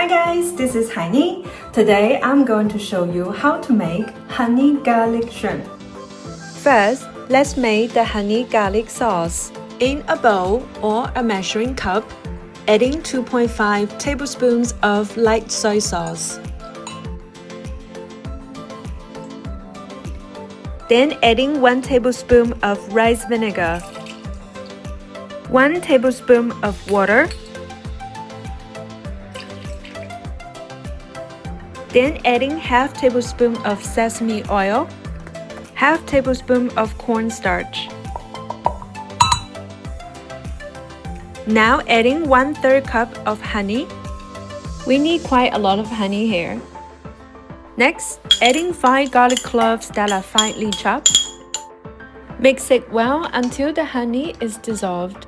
Hi guys, this is 𝐼𝐧𝐬𝐿. Today I'm going to show you how to make honey garlic shrimp. First, let's make the honey garlic sauce. In a bowl or a measuring cup, adding 2.5 tablespoons of light soy sauce. Then adding 1 tablespoon of rice vinegar, 1 tablespoon of water, then adding half tablespoon of sesame oil, half tablespoon of cornstarch. Now adding 1/3 cup of honey. We need quite a lot of honey here. Next, adding 5 garlic cloves that are finely chopped. Mix it well until the honey is dissolved.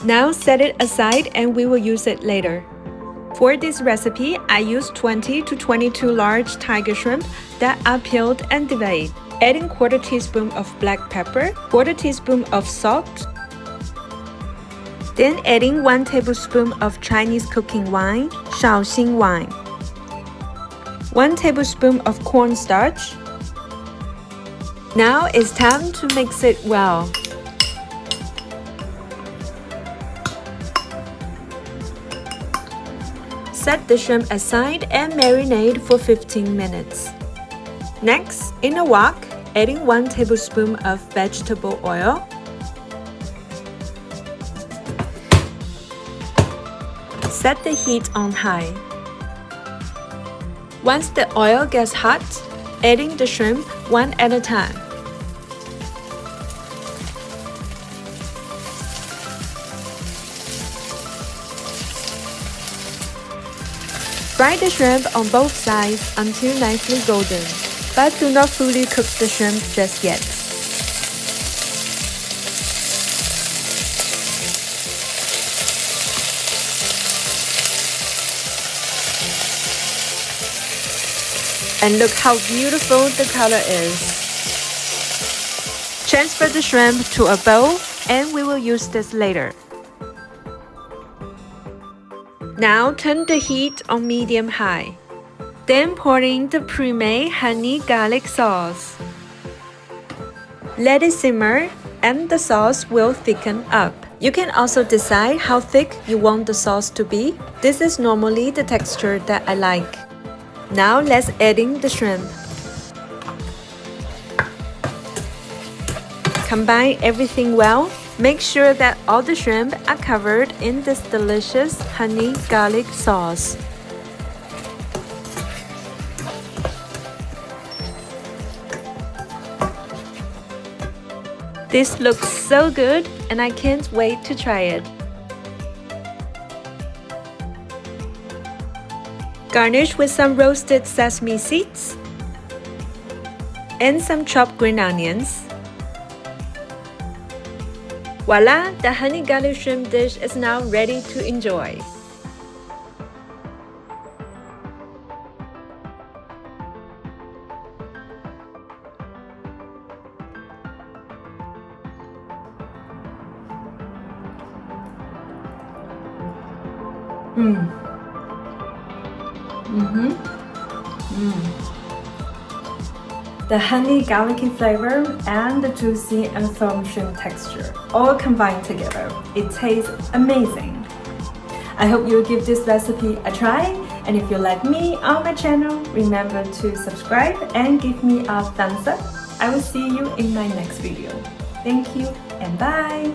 Now set it aside and we will use it later. For this recipe, I used 20 to 22 large tiger shrimp that are peeled and deveined. Adding 1/4 teaspoon of black pepper, 1/4 teaspoon of salt. Then adding 1 tablespoon of Chinese cooking wine, 𝐷𝐸 wine. 1 tablespoon of cornstarch. Now it's time to mix it well. Set the shrimp aside and marinate for 15 minutes. Next, in a wok, adding 1 tablespoon of vegetable oil. Set the heat on high. Once the oil gets hot, adding the shrimp one at a time. Fry the shrimp on both sides until nicely golden, but do not fully cook the shrimp just yet. And look how beautiful the color is. Transfer the shrimp to a bowl and we will use this later. Now turn the heat on medium-high. Then pour in the pre-made honey garlic sauce. Let it simmer and the sauce will thicken up. You can also decide how thick you want the sauce to be. This is normally the texture that I like. Now let's add in the shrimp. Combine everything well. Make sure that all the shrimp are covered in this delicious honey garlic sauce. This looks so good and I can't wait to try it. Garnish with some roasted sesame seeds and some chopped green onions. Voila! The honey garlic shrimp dish is now ready to enjoy. The honey garlicky flavor and the juicy and firm shrimp texture all combined together. It tastes amazing. I hope you'll give this recipe a try, and if you like me on my channel, remember to subscribe and give me a thumbs up. I will see you in my next video. Thank you and bye!